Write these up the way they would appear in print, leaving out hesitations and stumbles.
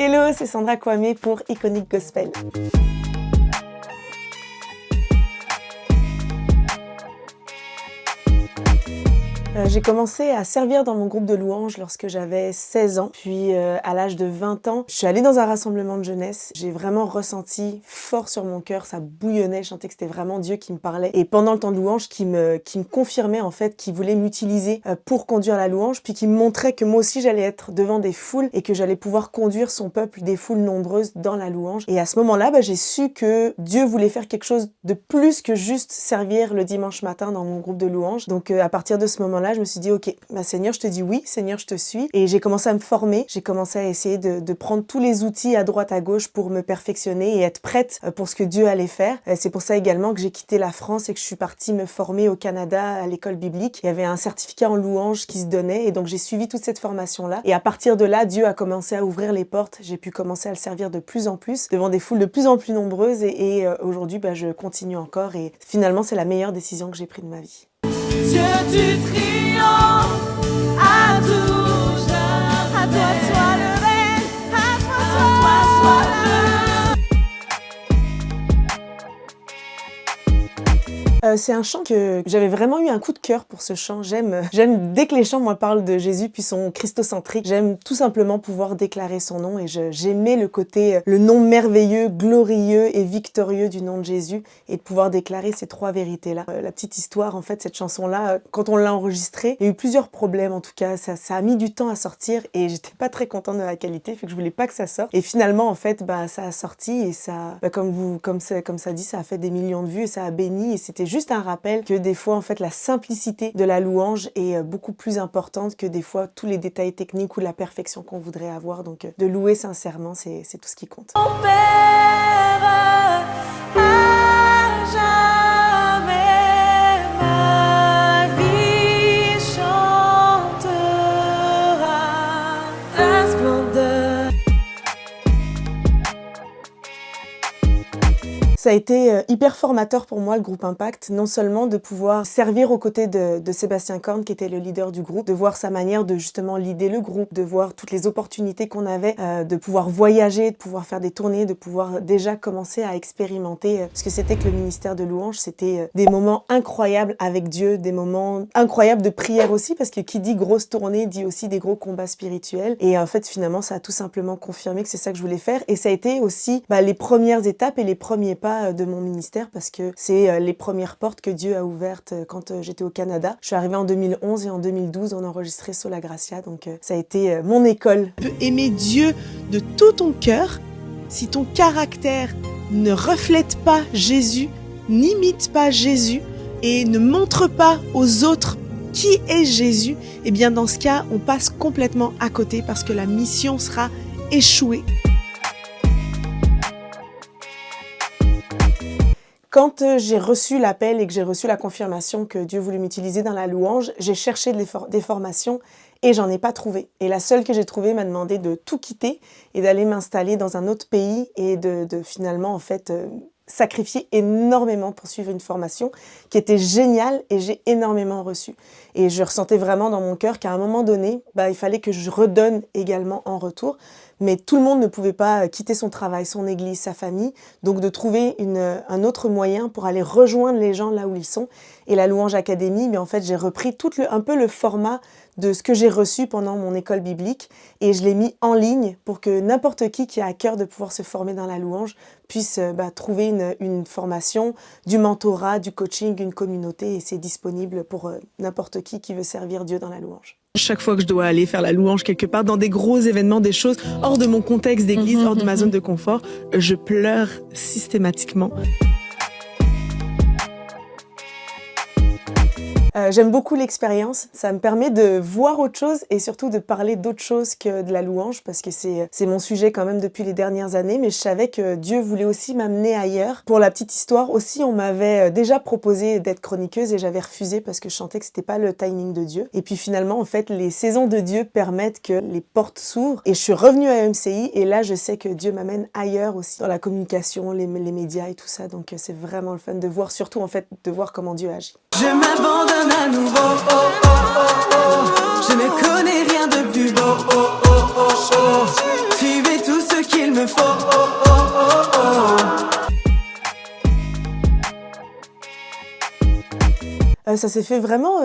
Hello, c'est Sandra Kwame pour Iconic Gospel. J'ai commencé à servir dans mon groupe de louanges lorsque j'avais 16 ans. Puis à l'âge de 20 ans, je suis allée dans un rassemblement de jeunesse. J'ai vraiment ressenti fort sur mon cœur, ça bouillonnait, je sentais que c'était vraiment Dieu qui me parlait. Et pendant le temps de louange, qui me confirmait en fait qu'il voulait m'utiliser pour conduire la louange, puis qui me montrait que moi aussi j'allais être devant des foules et que j'allais pouvoir conduire son peuple, des foules nombreuses dans la louange. Et à ce moment-là, j'ai su que Dieu voulait faire quelque chose de plus que juste servir le dimanche matin dans mon groupe de louange. Donc à partir de ce moment-là, je me suis dit, ok, Seigneur, je te dis oui, Seigneur, je te suis. Et j'ai commencé à me former, j'ai commencé à essayer de prendre tous les outils à droite, à gauche pour me perfectionner et être prête pour ce que Dieu allait faire. C'est pour ça également que j'ai quitté la France et que je suis partie me former au Canada à l'école biblique. Il y avait un certificat en louange qui se donnait et donc j'ai suivi toute cette formation-là. Et à partir de là, Dieu a commencé à ouvrir les portes. J'ai pu commencer à le servir de plus en plus, devant des foules de plus en plus nombreuses et aujourd'hui, je continue encore et finalement, c'est la meilleure décision que j'ai prise de ma vie. Dieu du triomphe, à toujours, à toi soit le règne, à toi soit C'est un chant que j'avais vraiment eu un coup de cœur pour ce chant. J'aime dès que les chants parlent de Jésus puis sont christocentriques. J'aime tout simplement pouvoir déclarer son nom et j'aimais le côté, le nom merveilleux, glorieux et victorieux du nom de Jésus et de pouvoir déclarer ces trois vérités-là. La petite histoire, en fait, cette chanson-là, quand on l'a enregistrée, il y a eu plusieurs problèmes en tout cas. Ça a mis du temps à sortir et j'étais pas très contente de la qualité, fait que je voulais pas que ça sorte. Et finalement, en fait, ça a sorti et ça, comme ça dit, ça a fait des millions de vues et ça a béni et c'était juste un rappel que des fois, en fait, la simplicité de la louange est beaucoup plus importante que des fois tous les détails techniques ou la perfection qu'on voudrait avoir. Donc, de louer sincèrement, c'est tout ce qui compte. mon Père, à jamais ma vie chantera ta splendeur. Ça a été hyper formateur pour moi, le groupe Impact, non seulement de pouvoir servir aux côtés de Sébastien Korn, qui était le leader du groupe, de voir sa manière de justement leader le groupe, de voir toutes les opportunités qu'on avait, de pouvoir voyager, de pouvoir faire des tournées, de pouvoir déjà commencer à expérimenter ce que c'était que le ministère de louange. C'était des moments incroyables avec Dieu, des moments incroyables de prière aussi, parce que qui dit grosse tournée dit aussi des gros combats spirituels. Et en fait, finalement, ça a tout simplement confirmé que c'est ça que je voulais faire. Et ça a été aussi les premières étapes et les premiers pas de mon ministère parce que c'est les premières portes que Dieu a ouvertes quand j'étais au Canada. Je suis arrivée en 2011 et en 2012 on a enregistré Sola Gracia, donc ça a été mon école. Tu peux aimer Dieu de tout ton cœur si ton caractère ne reflète pas Jésus, n'imite pas Jésus et ne montre pas aux autres qui est Jésus. Et bien dans ce cas, on passe complètement à côté parce que la mission sera échouée. Quand j'ai reçu l'appel et que j'ai reçu la confirmation que Dieu voulait m'utiliser dans la louange, j'ai cherché des formations et j'en ai pas trouvé. Et la seule que j'ai trouvée m'a demandé de tout quitter et d'aller m'installer dans un autre pays et de finalement en fait sacrifier énormément pour suivre une formation qui était géniale et j'ai énormément reçu. Et je ressentais vraiment dans mon cœur qu'à un moment donné, il fallait que je redonne également en retour. Mais tout le monde ne pouvait pas quitter son travail, son église, sa famille. Donc de trouver un autre moyen pour aller rejoindre les gens là où ils sont. Et la Louange Académie, mais en fait j'ai repris un peu le format de ce que j'ai reçu pendant mon école biblique et je l'ai mis en ligne pour que n'importe qui a à cœur de pouvoir se former dans la louange puisse trouver une formation, du mentorat, du coaching, une communauté et c'est disponible pour n'importe qui veut servir Dieu dans la louange. Chaque fois que je dois aller faire la louange quelque part, dans des gros événements, des choses hors de mon contexte d'église, hors de ma zone de confort, je pleure systématiquement. J'aime beaucoup l'expérience, ça me permet de voir autre chose et surtout de parler d'autre chose que de la louange parce que c'est mon sujet quand même depuis les dernières années, mais je savais que Dieu voulait aussi m'amener ailleurs. Pour la petite histoire aussi, on m'avait déjà proposé d'être chroniqueuse et j'avais refusé parce que je sentais que c'était pas le timing de Dieu. Et puis finalement, en fait, les saisons de Dieu permettent que les portes s'ouvrent et je suis revenue à MCI et là, je sais que Dieu m'amène ailleurs aussi dans la communication, les médias et tout ça. Donc c'est vraiment le fun de voir, surtout en fait, de voir comment Dieu agit. Je m'abandonne à nouveau, oh, oh, oh, oh. Je ne connais rien de plus beau, oh, oh, oh, oh. Tu es tout ce me faut. Oh, oh, oh, oh. Ça s'est fait vraiment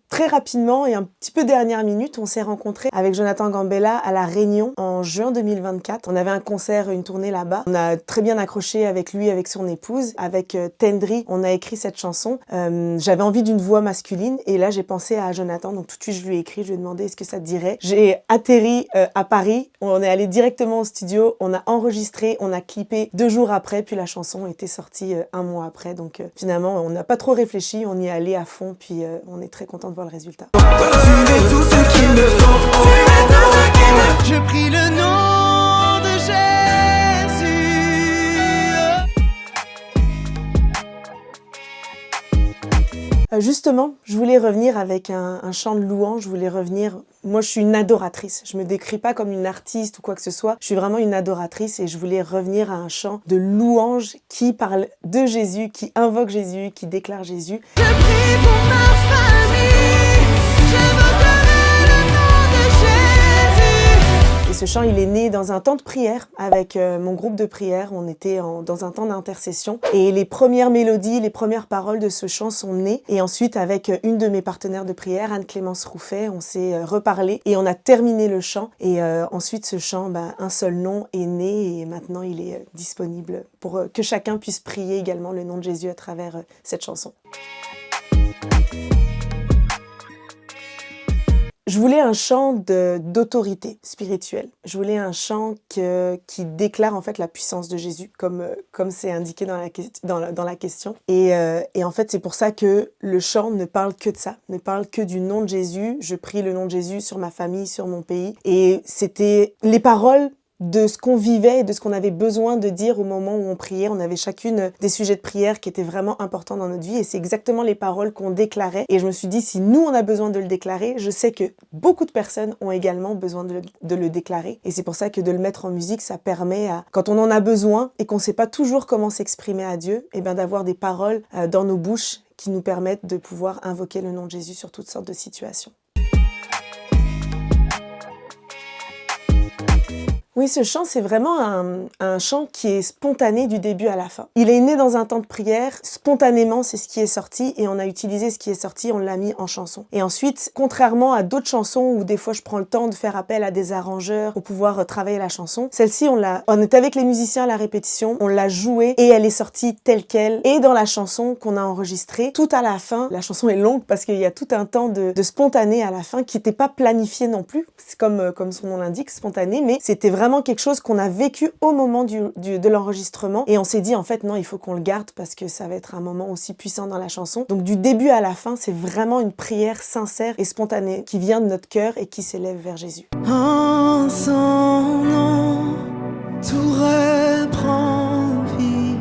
très rapidement et un petit peu dernière minute. On s'est rencontrés avec Jonathan Gambella à La Réunion en juin 2024. On avait un concert, une tournée là-bas. On a très bien accroché avec lui, avec son épouse. Avec Tendry, on a écrit cette chanson. J'avais envie d'une voix masculine et là j'ai pensé à Jonathan. Donc tout de suite je lui ai écrit, je lui ai demandé est-ce que ça te dirait. J'ai atterri à Paris. On est allé directement au studio. On a enregistré, on a clippé 2 jours après. Puis la chanson était sortie 1 mois après. Donc finalement on n'a pas trop réfléchi. On y est allé à fond, puis on est très content de voir le résultat. Tu es tout ce qu'il me faut. Tu es tout ce qu'il me faut. Je prie le nom de Jésus. Justement, je voulais revenir avec un chant de louange, je voulais revenir... Moi, je suis une adoratrice. Je me décris pas comme une artiste ou quoi que ce soit. Je suis vraiment une adoratrice et je voulais revenir à un chant de louange qui parle de Jésus, qui invoque Jésus, qui déclare Jésus. Je prie pour ma famille. Je m'invoquerai le nom de Jésus. Et ce chant, il est né dans un temps de prière avec mon groupe de prière. On était dans un temps d'intercession. Et les premières mélodies, les premières paroles de ce chant sont nées. Et ensuite, avec une de mes partenaires de prière, Anne-Clémence Rouffet, on s'est reparlé et on a terminé le chant. Et ensuite, ce chant, un seul nom est né et maintenant, il est disponible pour que chacun puisse prier également le nom de Jésus à travers cette chanson. Je voulais un chant d'autorité spirituelle. Je voulais un chant qui déclare en fait la puissance de Jésus, comme c'est indiqué dans la question. Et en fait, c'est pour ça que le chant ne parle que de ça, ne parle que du nom de Jésus. Je prie le nom de Jésus sur ma famille, sur mon pays. Et c'était les paroles de ce qu'on vivait et de ce qu'on avait besoin de dire au moment où on priait. On avait chacune des sujets de prière qui étaient vraiment importants dans notre vie et c'est exactement les paroles qu'on déclarait. Et je me suis dit, si nous, on a besoin de le déclarer, je sais que beaucoup de personnes ont également besoin de le déclarer. Et c'est pour ça que de le mettre en musique, ça permet, quand on en a besoin et qu'on ne sait pas toujours comment s'exprimer à Dieu, et bien d'avoir des paroles dans nos bouches qui nous permettent de pouvoir invoquer le nom de Jésus sur toutes sortes de situations. Oui, ce chant, c'est vraiment un chant qui est spontané du début à la fin. Il est né dans un temps de prière, spontanément, c'est ce qui est sorti, et on a utilisé ce qui est sorti, on l'a mis en chanson. Et ensuite, contrairement à d'autres chansons où des fois je prends le temps de faire appel à des arrangeurs pour pouvoir travailler la chanson, celle-ci, on est avec les musiciens à la répétition, on l'a jouée, et elle est sortie telle qu'elle, et dans la chanson qu'on a enregistrée, tout à la fin, la chanson est longue parce qu'il y a tout un temps de spontané à la fin qui n'était pas planifié non plus, c'est comme son nom l'indique, spontané, mais c'était vraiment quelque chose qu'on a vécu au moment de l'enregistrement et on s'est dit en fait non, il faut qu'on le garde parce que ça va être un moment aussi puissant dans la chanson. Donc du début à la fin, c'est vraiment une prière sincère et spontanée qui vient de notre cœur et qui s'élève vers Jésus. En son nom, tout reprend vie.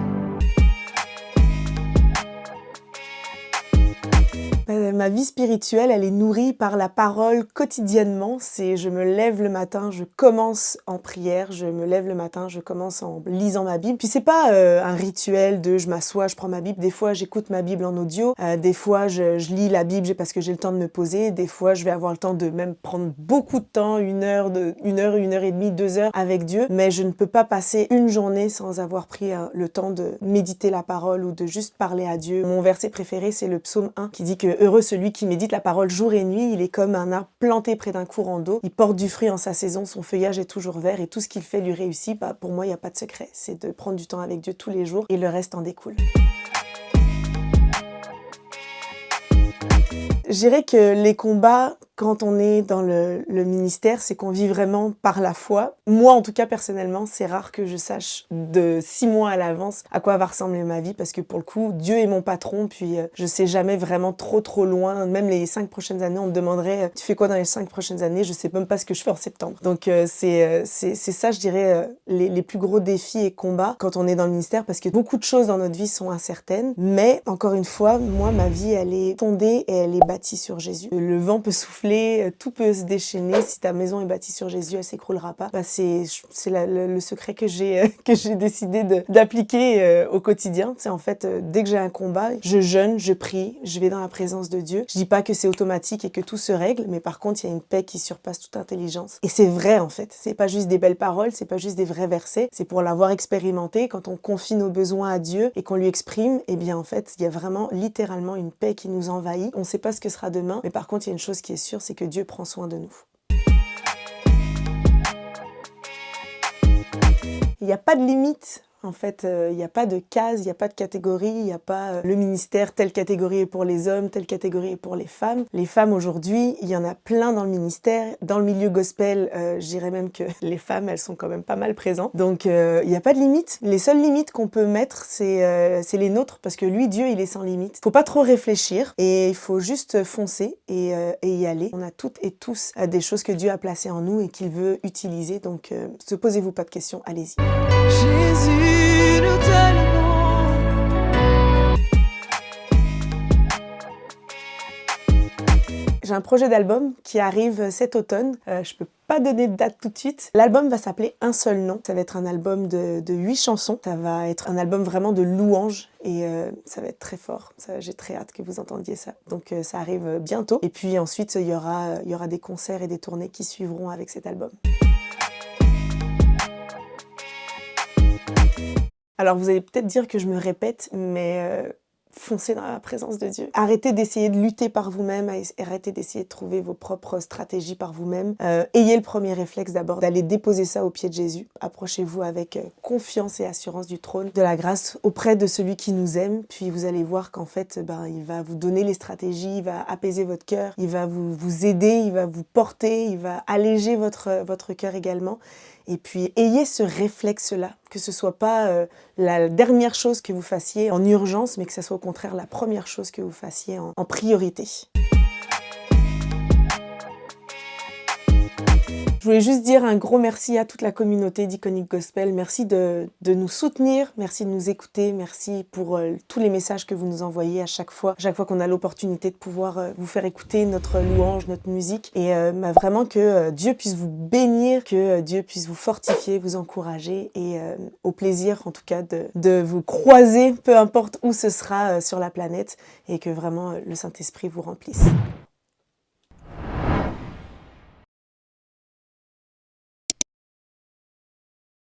Ma vie spirituelle, elle est nourrie par la parole quotidiennement. Je me lève le matin, je commence en prière, je me lève le matin, je commence en lisant ma Bible. Puis c'est pas un rituel de je m'assois, je prends ma Bible. Des fois, j'écoute ma Bible en audio. Des fois, je lis la Bible parce que j'ai le temps de me poser. Des fois, je vais avoir le temps de même prendre beaucoup de temps, 1 heure et demie, 2 heures avec Dieu. Mais je ne peux pas passer une journée sans avoir pris le temps de méditer la parole ou de juste parler à Dieu. Mon verset préféré, c'est le psaume 1 qui dit que heureux celui qui médite la parole jour et nuit, il est comme un arbre planté près d'un courant d'eau. Il porte du fruit en sa saison, son feuillage est toujours vert et tout ce qu'il fait lui réussit. Pour moi, il n'y a pas de secret. C'est de prendre du temps avec Dieu tous les jours et le reste en découle. Je dirais que les combats, quand on est dans le ministère, c'est qu'on vit vraiment par la foi. Moi, en tout cas, personnellement, c'est rare que je sache de 6 mois à l'avance à quoi va ressembler ma vie parce que pour le coup, Dieu est mon patron, puis je sais jamais vraiment trop loin. Même les 5 prochaines années, on me demanderait « Tu fais quoi dans les 5 prochaines années ?» Je sais même pas ce que je fais en septembre. Donc c'est ça, je dirais, les plus gros défis et combats quand on est dans le ministère parce que beaucoup de choses dans notre vie sont incertaines. Mais, encore une fois, moi, ma vie, elle est fondée et elle est bâtie sur Jésus. Le vent peut souffler souffler, tout peut se déchaîner. Si ta maison est bâtie sur Jésus, elle s'écroulera pas. Bah, c'est le secret que j'ai décidé d'appliquer au quotidien. C'est en fait, dès que j'ai un combat, je jeûne, je prie, je vais dans la présence de Dieu. Je dis pas que c'est automatique et que tout se règle, mais par contre, il y a une paix qui surpasse toute intelligence. Et c'est vrai, en fait. C'est pas juste des belles paroles, c'est pas juste des vrais versets. C'est pour l'avoir expérimenté. Quand on confie nos besoins à Dieu et qu'on lui exprime, eh bien, en fait, il y a vraiment, littéralement, une paix qui nous envahit. On sait pas ce que sera demain, mais par contre, il y a une chose qui est sûre, c'est que Dieu prend soin de nous. Il n'y a pas de limite. En fait, il n'y a pas de case, il n'y a pas de catégorie, il n'y a pas le ministère, telle catégorie est pour les hommes, telle catégorie est pour les femmes. Les femmes aujourd'hui, il y en a plein dans le ministère. Dans le milieu gospel, je dirais même que les femmes, elles sont quand même pas mal présentes. Donc, il n'y a pas de limite. Les seules limites qu'on peut mettre, c'est les nôtres, parce que lui, Dieu, il est sans limite. Faut pas trop réfléchir et il faut juste foncer et y aller. On a toutes et tous des choses que Dieu a placées en nous et qu'il veut utiliser. Donc, se posez-vous pas de questions, allez-y. Jésus, nous te louons. J'ai un projet d'album qui arrive cet automne. Je peux pas donner de date tout de suite. L'album va s'appeler Un seul nom. Ça va être un album de 8 chansons. Ça va être un album vraiment de louanges et ça va être très fort. J'ai très hâte que vous entendiez ça. Donc ça arrive bientôt. Et puis ensuite, il y aura des concerts et des tournées qui suivront avec cet album. Alors vous allez peut-être dire que je me répète, mais foncez dans la présence de Dieu. Arrêtez d'essayer de lutter par vous-même, arrêtez d'essayer de trouver vos propres stratégies par vous-même. Ayez le premier réflexe d'abord d'aller déposer ça aux pieds de Jésus. Approchez-vous avec confiance et assurance du trône de la grâce auprès de celui qui nous aime. Puis vous allez voir qu'en fait, il va vous donner les stratégies, il va apaiser votre cœur, il va vous aider, il va vous porter, il va alléger votre cœur également. Et puis, ayez ce réflexe-là, que ce soit pas la dernière chose que vous fassiez en urgence, mais que ce soit au contraire la première chose que vous fassiez en priorité. Je voulais juste dire un gros merci à toute la communauté d'Iconic Gospel. Merci de nous soutenir, merci de nous écouter, merci pour tous les messages que vous nous envoyez à chaque fois qu'on a l'opportunité de pouvoir vous faire écouter notre louange, notre musique. Et vraiment que Dieu puisse vous bénir, que Dieu puisse vous fortifier, vous encourager et au plaisir en tout cas de vous croiser, peu importe où ce sera sur la planète et que vraiment le Saint-Esprit vous remplisse.